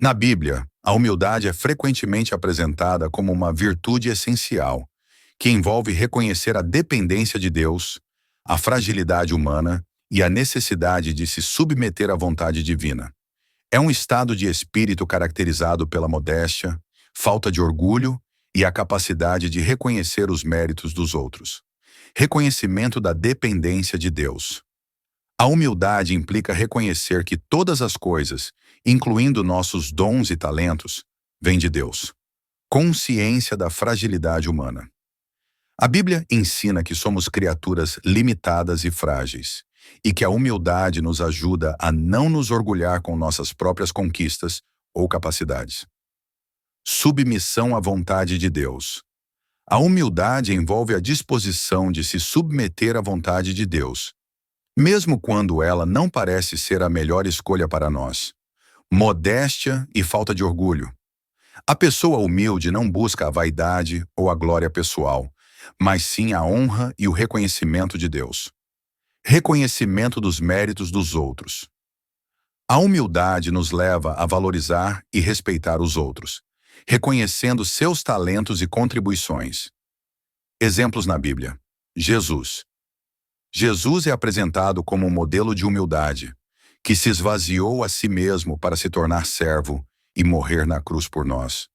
Na Bíblia, a humildade é frequentemente apresentada como uma virtude essencial, que envolve reconhecer a dependência de Deus, a fragilidade humana e a necessidade de se submeter à vontade divina. É um estado de espírito caracterizado pela modéstia, falta de orgulho e a capacidade de reconhecer os méritos dos outros. Reconhecimento da dependência de Deus. A humildade implica reconhecer que todas as coisas, incluindo nossos dons e talentos, vêm de Deus. Consciência da fragilidade humana. A Bíblia ensina que somos criaturas limitadas e frágeis, e que a humildade nos ajuda a não nos orgulhar com nossas próprias conquistas ou capacidades. Submissão à vontade de Deus. A humildade envolve a disposição de se submeter à vontade de Deus, mesmo quando ela não parece ser a melhor escolha para nós. Modéstia e falta de orgulho. A pessoa humilde não busca a vaidade ou a glória pessoal, mas sim a honra e o reconhecimento de Deus. Reconhecimento dos méritos dos outros. A humildade nos leva a valorizar e respeitar os outros, reconhecendo seus talentos e contribuições. Exemplos na Bíblia. Jesus. Jesus é apresentado como um modelo de humildade, que se esvaziou a si mesmo para se tornar servo e morrer na cruz por nós.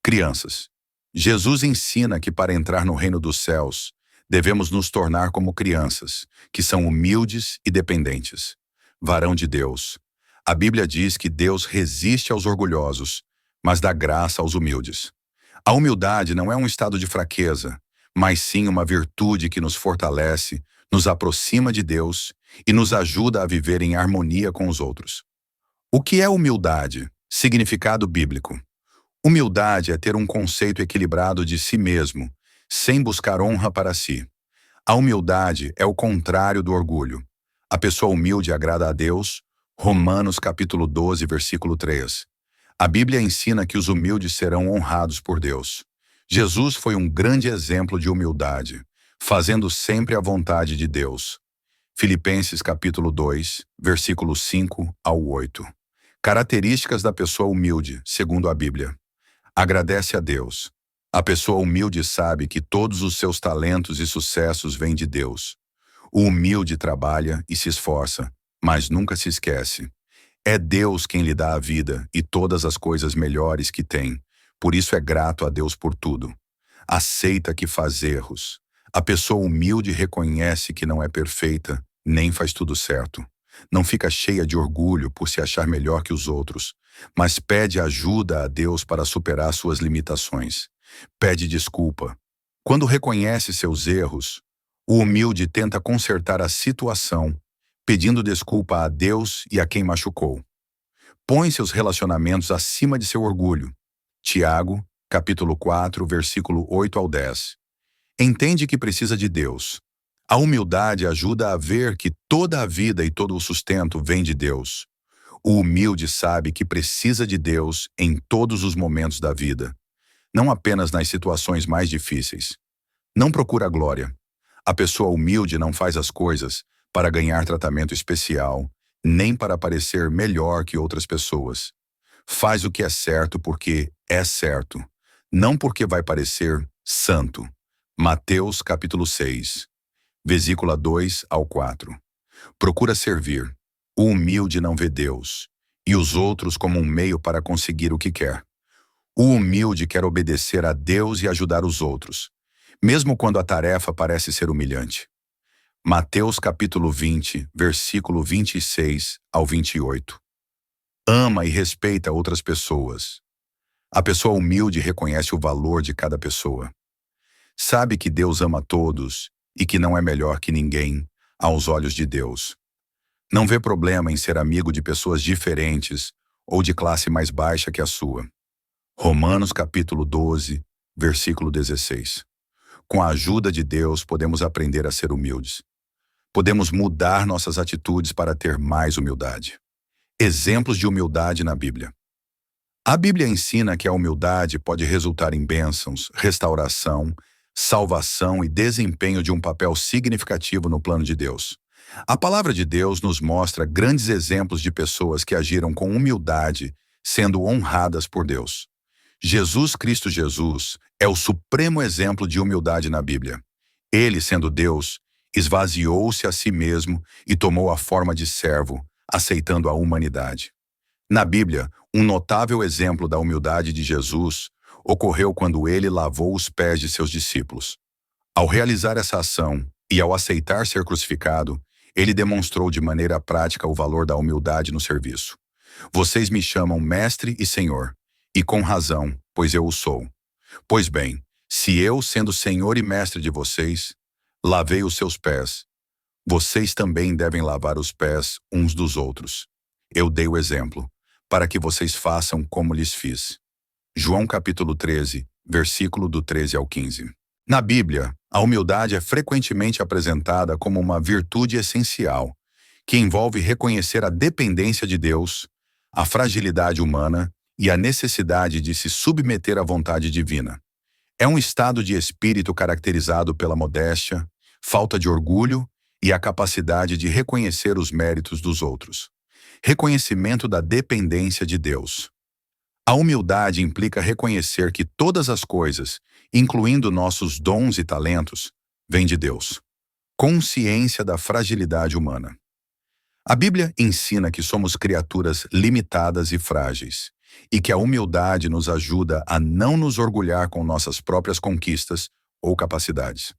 Crianças. Jesus ensina que para entrar no reino dos céus, devemos nos tornar como crianças, que são humildes e dependentes. Varão de Deus. A Bíblia diz que Deus resiste aos orgulhosos, mas dá graça aos humildes. A humildade não é um estado de fraqueza, mas sim uma virtude que nos fortalece, nos aproxima de Deus e nos ajuda a viver em harmonia com os outros. O que é humildade? Significado bíblico. Humildade é ter um conceito equilibrado de si mesmo, sem buscar honra para si. A humildade é o contrário do orgulho. A pessoa humilde agrada a Deus. Romanos capítulo 12, versículo 3. A Bíblia ensina que os humildes serão honrados por Deus. Jesus foi um grande exemplo de humildade, fazendo sempre a vontade de Deus. Filipenses capítulo 2, versículos 5 ao 8. Características da pessoa humilde, segundo a Bíblia. Agradece a Deus. A pessoa humilde sabe que todos os seus talentos e sucessos vêm de Deus. O humilde trabalha e se esforça, mas nunca se esquece. É Deus quem lhe dá a vida e todas as coisas melhores que tem. Por isso é grato a Deus por tudo. Aceita que faz erros. A pessoa humilde reconhece que não é perfeita, nem faz tudo certo. Não fica cheia de orgulho por se achar melhor que os outros, mas pede ajuda a Deus para superar suas limitações. Pede desculpa. Quando reconhece seus erros, o humilde tenta consertar a situação, pedindo desculpa a Deus e a quem machucou. Põe seus relacionamentos acima de seu orgulho. Tiago, capítulo 4, versículo 8 ao 10. Entende que precisa de Deus. A humildade ajuda a ver que toda a vida e todo o sustento vem de Deus. O humilde sabe que precisa de Deus em todos os momentos da vida, não apenas nas situações mais difíceis. Não procura glória. A pessoa humilde não faz as coisas para ganhar tratamento especial, nem para parecer melhor que outras pessoas. Faz o que é certo porque é certo, não porque vai parecer santo. Mateus capítulo 6, versículo 2 ao 4. Procura servir. O humilde não vê Deus, e os outros como um meio para conseguir o que quer. O humilde quer obedecer a Deus e ajudar os outros, mesmo quando a tarefa parece ser humilhante. Mateus capítulo 20, versículo 26 ao 28. Ama e respeita outras pessoas. A pessoa humilde reconhece o valor de cada pessoa. Sabe que Deus ama todos e que não é melhor que ninguém aos olhos de Deus. Não vê problema em ser amigo de pessoas diferentes ou de classe mais baixa que a sua. Romanos capítulo 12, versículo 16. Com a ajuda de Deus, podemos aprender a ser humildes. Podemos mudar nossas atitudes para ter mais humildade. Exemplos de humildade na Bíblia. A Bíblia ensina que a humildade pode resultar em bênçãos, restauração, salvação e desempenho de um papel significativo no plano de Deus. A palavra de Deus nos mostra grandes exemplos de pessoas que agiram com humildade, sendo honradas por Deus. Jesus Cristo Jesus é o supremo exemplo de humildade na Bíblia. Ele, sendo Deus, esvaziou-se a si mesmo e tomou a forma de servo, aceitando a humanidade. Na Bíblia, um notável exemplo da humildade de Jesus ocorreu quando ele lavou os pés de seus discípulos. Ao realizar essa ação e ao aceitar ser crucificado, ele demonstrou de maneira prática o valor da humildade no serviço. Vocês me chamam Mestre e Senhor, e com razão, pois eu o sou. Pois bem, se eu, sendo Senhor e Mestre de vocês, lavei os seus pés, vocês também devem lavar os pés uns dos outros. Eu dei o exemplo, para que vocês façam como lhes fiz. João capítulo 13, versículo do 13 ao 15. Na Bíblia, a humildade é frequentemente apresentada como uma virtude essencial, que envolve reconhecer a dependência de Deus, a fragilidade humana e a necessidade de se submeter à vontade divina. É um estado de espírito caracterizado pela modéstia, falta de orgulho e a capacidade de reconhecer os méritos dos outros. Reconhecimento da dependência de Deus. A humildade implica reconhecer que todas as coisas, incluindo nossos dons e talentos, vêm de Deus. Consciência da fragilidade humana. A Bíblia ensina que somos criaturas limitadas e frágeis, e que a humildade nos ajuda a não nos orgulhar com nossas próprias conquistas ou capacidades.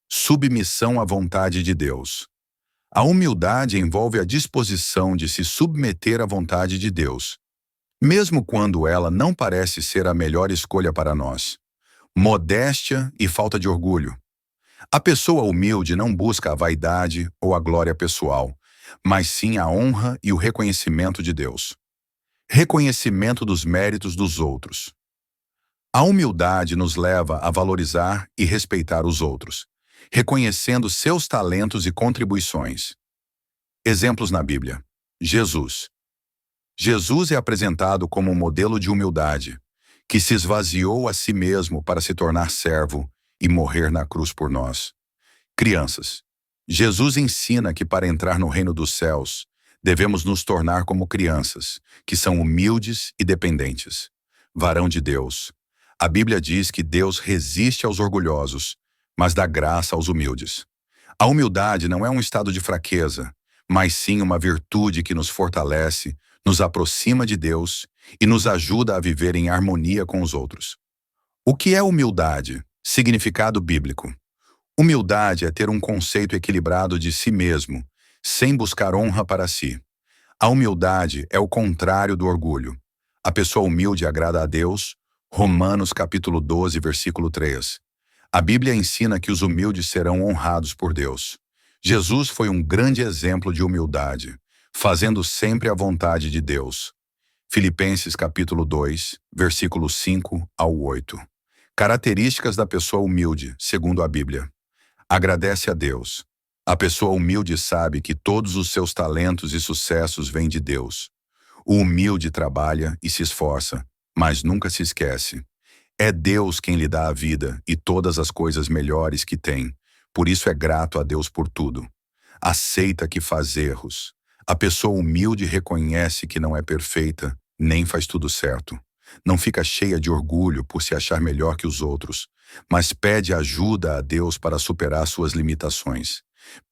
Submissão à vontade de Deus. A humildade envolve a disposição de se submeter à vontade de Deus, mesmo quando ela não parece ser a melhor escolha para nós. Modéstia e falta de orgulho. A pessoa humilde não busca a vaidade ou a glória pessoal, mas sim a honra e o reconhecimento de Deus. Reconhecimento dos méritos dos outros. A humildade nos leva a valorizar e respeitar os outros, reconhecendo seus talentos e contribuições. Exemplos na Bíblia. Jesus. Jesus é apresentado como um modelo de humildade, que se esvaziou a si mesmo para se tornar servo e morrer na cruz por nós. Crianças. Jesus ensina que para entrar no reino dos céus, devemos nos tornar como crianças, que são humildes e dependentes. Varão de Deus. A Bíblia diz que Deus resiste aos orgulhosos, mas dá graça aos humildes. A humildade não é um estado de fraqueza, mas sim uma virtude que nos fortalece, nos aproxima de Deus e nos ajuda a viver em harmonia com os outros. O que é humildade? Significado bíblico. Humildade é ter um conceito equilibrado de si mesmo, sem buscar honra para si. A humildade é o contrário do orgulho. A pessoa humilde agrada a Deus. Romanos capítulo 12, versículo 3. A Bíblia ensina que os humildes serão honrados por Deus. Jesus foi um grande exemplo de humildade, fazendo sempre a vontade de Deus. Filipenses capítulo 2, versículos 5 ao 8. Características da pessoa humilde, segundo a Bíblia. Agradece a Deus. A pessoa humilde sabe que todos os seus talentos e sucessos vêm de Deus. O humilde trabalha e se esforça, mas nunca se esquece. É Deus quem lhe dá a vida e todas as coisas melhores que tem. Por isso é grato a Deus por tudo. Aceita que faz erros. A pessoa humilde reconhece que não é perfeita, nem faz tudo certo. Não fica cheia de orgulho por se achar melhor que os outros, mas pede ajuda a Deus para superar suas limitações.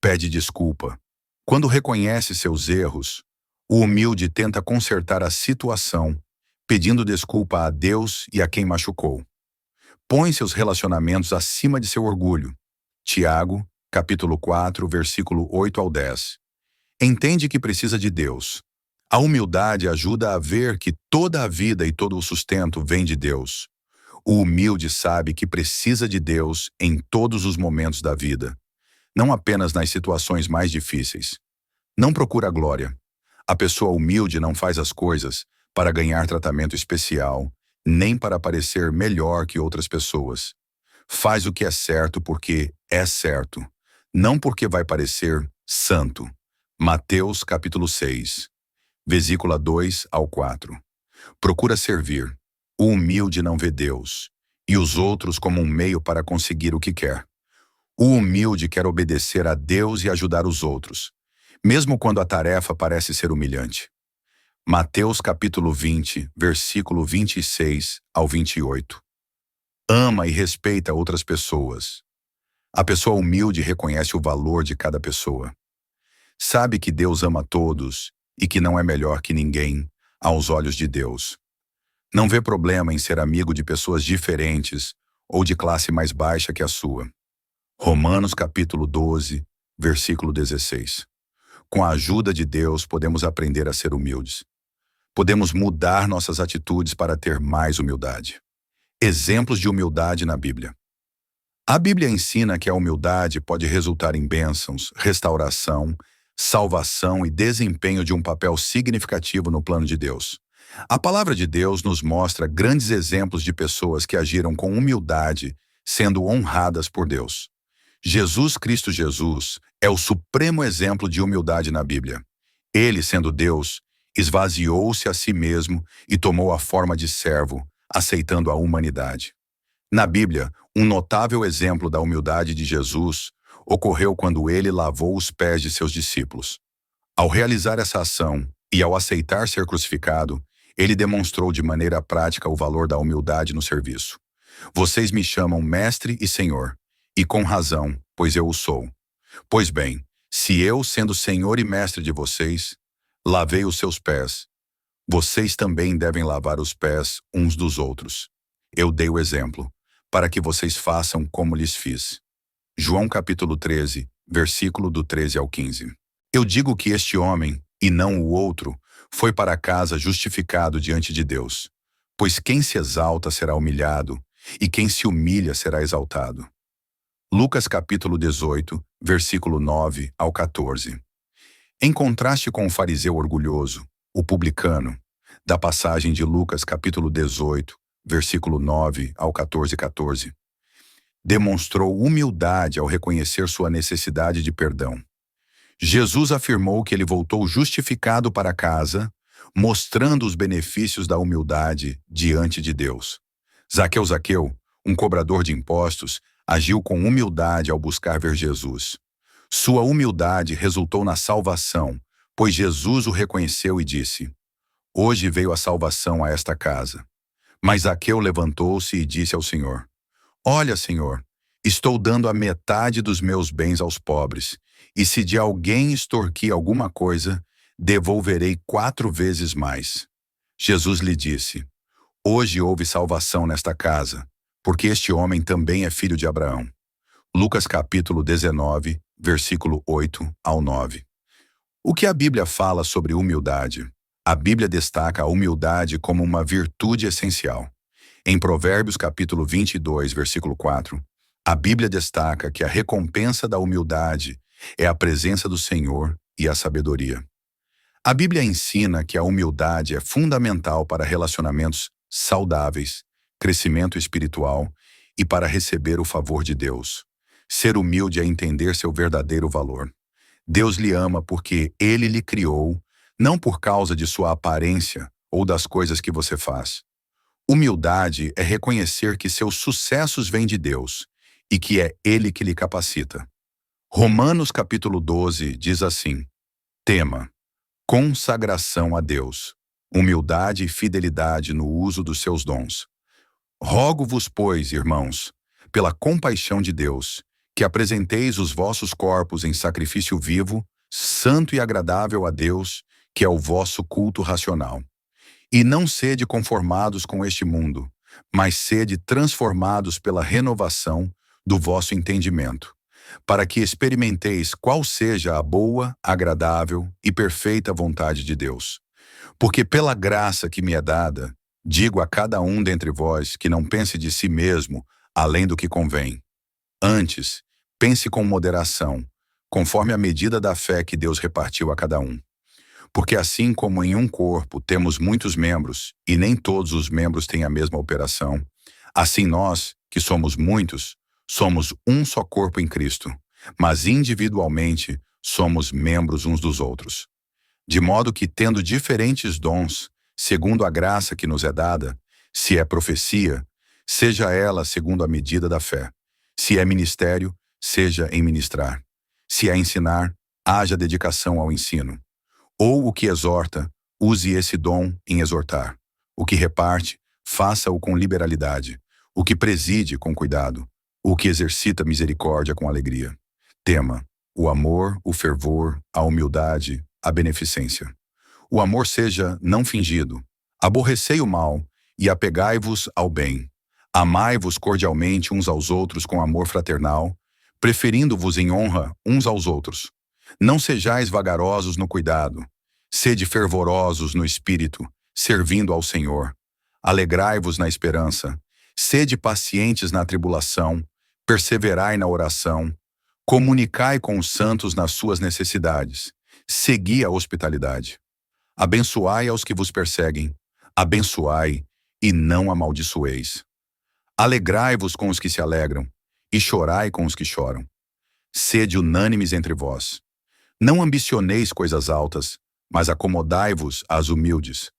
Pede desculpa. Quando reconhece seus erros, o humilde tenta consertar a situação, pedindo desculpa a Deus e a quem machucou. Põe seus relacionamentos acima de seu orgulho. Tiago, capítulo 4, versículo 8 ao 10. Entende que precisa de Deus. A humildade ajuda a ver que toda a vida e todo o sustento vem de Deus. O humilde sabe que precisa de Deus em todos os momentos da vida, não apenas nas situações mais difíceis. Não procura glória. A pessoa humilde não faz as coisas para ganhar tratamento especial, nem para parecer melhor que outras pessoas. Faz o que é certo porque é certo, não porque vai parecer santo. Mateus capítulo 6, versículo 2 ao 4. Procura servir. O humilde não vê Deus, e os outros como um meio para conseguir o que quer. O humilde quer obedecer a Deus e ajudar os outros, mesmo quando a tarefa parece ser humilhante. Mateus capítulo 20, versículo 26 ao 28. Ama e respeita outras pessoas. A pessoa humilde reconhece o valor de cada pessoa. Sabe que Deus ama todos e que não é melhor que ninguém aos olhos de Deus. Não vê problema em ser amigo de pessoas diferentes ou de classe mais baixa que a sua. Romanos capítulo 12, versículo 16. Com a ajuda de Deus, podemos aprender a ser humildes. Podemos mudar nossas atitudes para ter mais humildade. Exemplos de humildade na Bíblia. A Bíblia ensina que a humildade pode resultar em bênçãos, restauração, salvação e desempenho de um papel significativo no plano de Deus. A palavra de Deus nos mostra grandes exemplos de pessoas que agiram com humildade, sendo honradas por Deus. Jesus Cristo é o supremo exemplo de humildade na Bíblia. Ele, sendo Deus, esvaziou-se a si mesmo e tomou a forma de servo, aceitando a humanidade. Na Bíblia, um notável exemplo da humildade de Jesus ocorreu quando ele lavou os pés de seus discípulos. Ao realizar essa ação e ao aceitar ser crucificado, ele demonstrou de maneira prática o valor da humildade no serviço. Vocês me chamam Mestre e Senhor, e com razão, pois eu o sou. Pois bem, se eu, sendo Senhor e Mestre de vocês, lavei os seus pés, vocês também devem lavar os pés uns dos outros. Eu dei o exemplo, para que vocês façam como lhes fiz. João capítulo 13, versículo do 13 ao 15. Eu digo que este homem, e não o outro, foi para casa justificado diante de Deus. Pois quem se exalta será humilhado, e quem se humilha será exaltado. Lucas capítulo 18, versículo 9 ao 14. Em contraste com o fariseu orgulhoso, o publicano, da passagem de Lucas capítulo 18, versículo 9 ao 14, demonstrou humildade ao reconhecer sua necessidade de perdão. Jesus afirmou que ele voltou justificado para casa, mostrando os benefícios da humildade diante de Deus. Zaqueu, um cobrador de impostos, agiu com humildade ao buscar ver Jesus. Sua humildade resultou na salvação, pois Jesus o reconheceu e disse: Hoje veio a salvação a esta casa. Mas Zaqueu levantou-se e disse ao Senhor: Olha, Senhor, estou dando a metade dos meus bens aos pobres, e se de alguém extorquir alguma coisa, devolverei 4 vezes mais. Jesus lhe disse: Hoje houve salvação nesta casa, porque este homem também é filho de Abraão. Lucas capítulo 19, versículo 8 ao 9. O que a Bíblia fala sobre humildade? A Bíblia destaca a humildade como uma virtude essencial. Em Provérbios capítulo 22, versículo 4, a Bíblia destaca que a recompensa da humildade é a presença do Senhor e a sabedoria. A Bíblia ensina que a humildade é fundamental para relacionamentos saudáveis, crescimento espiritual e para receber o favor de Deus. Ser humilde é entender seu verdadeiro valor. Deus lhe ama porque Ele lhe criou, não por causa de sua aparência ou das coisas que você faz. Humildade é reconhecer que seus sucessos vêm de Deus e que é Ele que lhe capacita. Romanos capítulo 12 diz assim: Tema, consagração a Deus, humildade e fidelidade no uso dos seus dons. Rogo-vos, pois, irmãos, pela compaixão de Deus, que apresenteis os vossos corpos em sacrifício vivo, santo e agradável a Deus, que é o vosso culto racional. E não sede conformados com este mundo, mas sede transformados pela renovação do vosso entendimento, para que experimenteis qual seja a boa, agradável e perfeita vontade de Deus. Porque pela graça que me é dada, digo a cada um dentre vós que não pense de si mesmo além do que convém. Antes, pense com moderação, conforme a medida da fé que Deus repartiu a cada um. Porque assim como em um corpo temos muitos membros, e nem todos os membros têm a mesma operação, assim nós, que somos muitos, somos um só corpo em Cristo, mas individualmente somos membros uns dos outros. De modo que, tendo diferentes dons, segundo a graça que nos é dada, se é profecia, seja ela segundo a medida da fé. Se é ministério, seja em ministrar. Se é ensinar, haja dedicação ao ensino. Ou o que exorta, Use esse dom em exortar. O que reparte, faça-o com liberalidade. O que preside, com cuidado. O que exercita misericórdia, com alegria. Tema: o amor, o fervor, a humildade, a beneficência. O amor seja não fingido. Aborrecei o mal e apegai-vos ao bem. Amai-vos cordialmente uns aos outros com amor fraternal, preferindo-vos em honra uns aos outros. Não sejais vagarosos no cuidado. Sede fervorosos no espírito, servindo ao Senhor. Alegrai-vos na esperança. Sede pacientes na tribulação. Perseverai na oração. Comunicai com os santos nas suas necessidades. Segui a hospitalidade. Abençoai aos que vos perseguem. Abençoai e não amaldiçoeis. Alegrai-vos com os que se alegram e chorai com os que choram. Sede unânimes entre vós. Não ambicioneis coisas altas, mas acomodai-vos às humildes.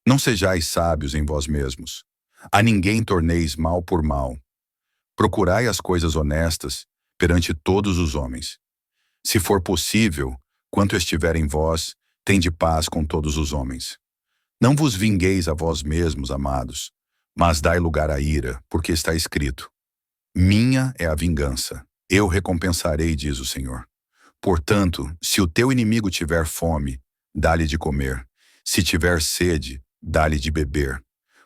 Não sejais sábios em vós mesmos. A ninguém torneis mal por mal. Procurai as coisas honestas perante todos os homens. Se for possível, quanto estiver em vós, tende paz com todos os homens. Não vos vingueis a vós mesmos, amados, mas dai lugar à ira, porque está escrito: minha é a vingança, eu recompensarei, diz o Senhor. Portanto, se o teu inimigo tiver fome, dá-lhe de comer. Se tiver sede, dá-lhe de beber.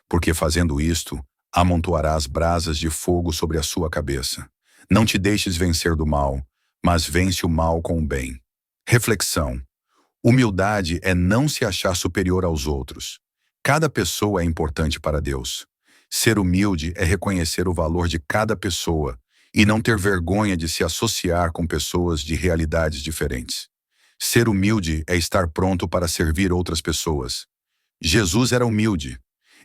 Porque fazendo isto, amontoarás brasas de fogo sobre a sua cabeça. Não te deixes vencer do mal, mas vence o mal com o bem. Reflexão: humildade é não se achar superior aos outros. Cada pessoa é importante para Deus. Ser humilde é reconhecer o valor de cada pessoa e não ter vergonha de se associar com pessoas de realidades diferentes. Ser humilde é estar pronto para servir outras pessoas. Jesus era humilde.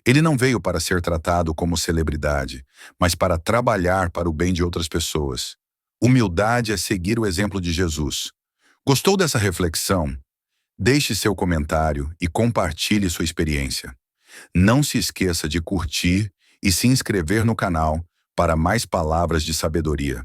Ele não veio para ser tratado como celebridade, mas para trabalhar para o bem de outras pessoas. Humildade é seguir o exemplo de Jesus. Gostou dessa reflexão? Deixe seu comentário e compartilhe sua experiência. Não se esqueça de curtir e se inscrever no canal para mais palavras de sabedoria.